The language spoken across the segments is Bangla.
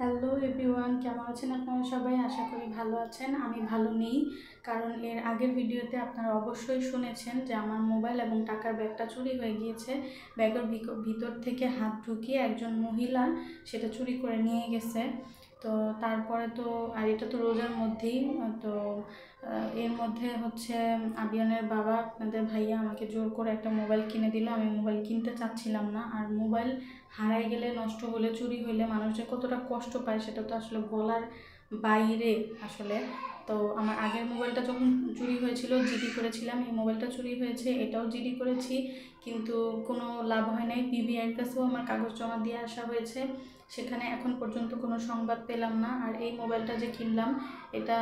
হ্যালো এভরিওয়ান, কেমন আছেন আপনারা সবাই? আশা করি ভালো আছেন। আমি ভালো নেই, কারণ এর আগের ভিডিওতে আপনারা অবশ্যই শুনেছেন যে আমার মোবাইল এবং টাকার ব্যাগটা চুরি হয়ে গিয়েছে। ব্যাগের ভিতর থেকে হাত ঢুকিয়ে একজন মহিলা সেটা চুরি করে নিয়ে গেছে। তো তারপরে তো আর এটা তো রোজার মধ্যেই তো এর মধ্যে হচ্ছে আবিয়ানের বাবা, আপনাদের ভাইয়া, আমাকে জোর করে একটা মোবাইল কিনে দিল। আমি মোবাইল কিনতে চাচ্ছিলাম না। আর মোবাইল হারাই গেলে, নষ্ট হলে, চুরি হইলে মানুষ যে কতটা কষ্ট পায় সেটা তো আসলে বলার বাইরে আসলে। তো আমার আগের মোবাইলটা যখন চুরি হয়েছিল, জিডি করেছিলাম। এই মোবাইলটা চুরি হয়েছে, এটাও জিডি করেছি, কিন্তু কোনো লাভ হয় নাই। পিবিআইয়ের কাছেও আমার কাগজ জমা দিয়ে আসা হয়েছে, সেখানে এখন পর্যন্ত কোনো সংবাদ পেলাম না। আর এই মোবাইলটা যে কিনলাম, এটা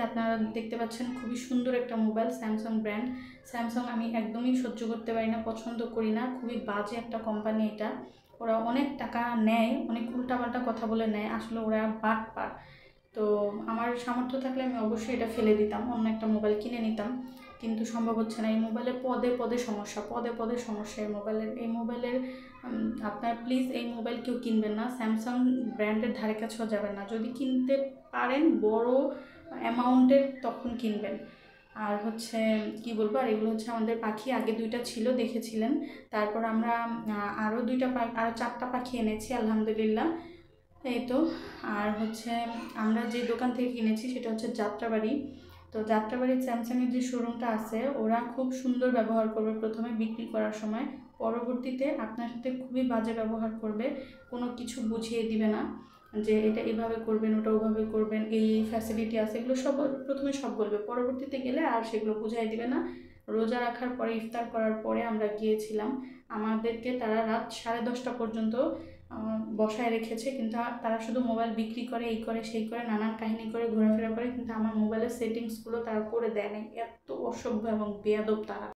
আপনারা দেখতে পাচ্ছেন, খুবই সুন্দর একটা মোবাইল, স্যামসাং ব্র্যান্ড। স্যামসাং আমি একদমই সহ্য করতে পারি না, পছন্দ করি না, খুবই বাজে একটা কোম্পানি এটা। ওরা অনেক টাকা নেয়, অনেক উল্টাপাল্টা কথা বলে নেয়, আসলে ওরা বাটপার। তো আমার সামর্থ্য থাকলে আমি অবশ্যই এটা ফেলে দিতাম, অন্য একটা মোবাইল কিনে নিতাম, কিন্তু সম্ভব হচ্ছে না। এই মোবাইলে পদে পদে সমস্যা, পদে পদে সমস্যা এই মোবাইলের আপনার প্লিজ এই মোবাইল কেউ কিনবেন না, স্যামসাং ব্র্যান্ডের ধারে কাছেও যাবেন না। যদি কিনতে পারেন বড় অ্যামাউন্টের তখন কিনবেন। আর হচ্ছে কি বলবো, আর এগুলো হচ্ছে আমাদের পাখি, আগে দুইটা ছিল দেখেছিলেন, তারপর আমরা আরও আরও 4টা পাখি এনেছি আলহামদুলিল্লাহ, এই তো। আর হচ্ছে আমরা যে দোকান থেকে কিনেছি সেটা হচ্ছে যাত্রাবাড়ি। তো যাত্রাবাড়ির স্যামসাংয়ের যে শোরুমটা আছে, ওরা খুব সুন্দর ব্যবহার করবে প্রথমে বিক্রি করার সময়, পরবর্তীতে আপনার সাথে খুবই বাজে ব্যবহার করবে, কোনো কিছু বুঝিয়ে দিবে না যে এটা এভাবে করবেন, ওটা ওভাবে করবেন, এই ফ্যাসিলিটি আছে, এগুলো সব প্রথমে সব বলবে, পরবর্তীতে গেলে আর সেগুলো বুঝাই দিবে না। রোজা রাখার পরে, ইফতার করার পরে আমরা গিয়েছিলাম, আমাদেরকে তারা রাত 10:30 পর্যন্ত বসায় রেখেছে, কিন্তু তারা শুধু মোবাইল বিক্রি করে, এই করে সেই করে, নানান কাহিনী করে, ঘোরাফেরা করে, কিন্তু আমার মোবাইলের সেটিংসগুলো তারা করে দেয় নাই। এত অসভ্য এবং বেয়াদব তারা।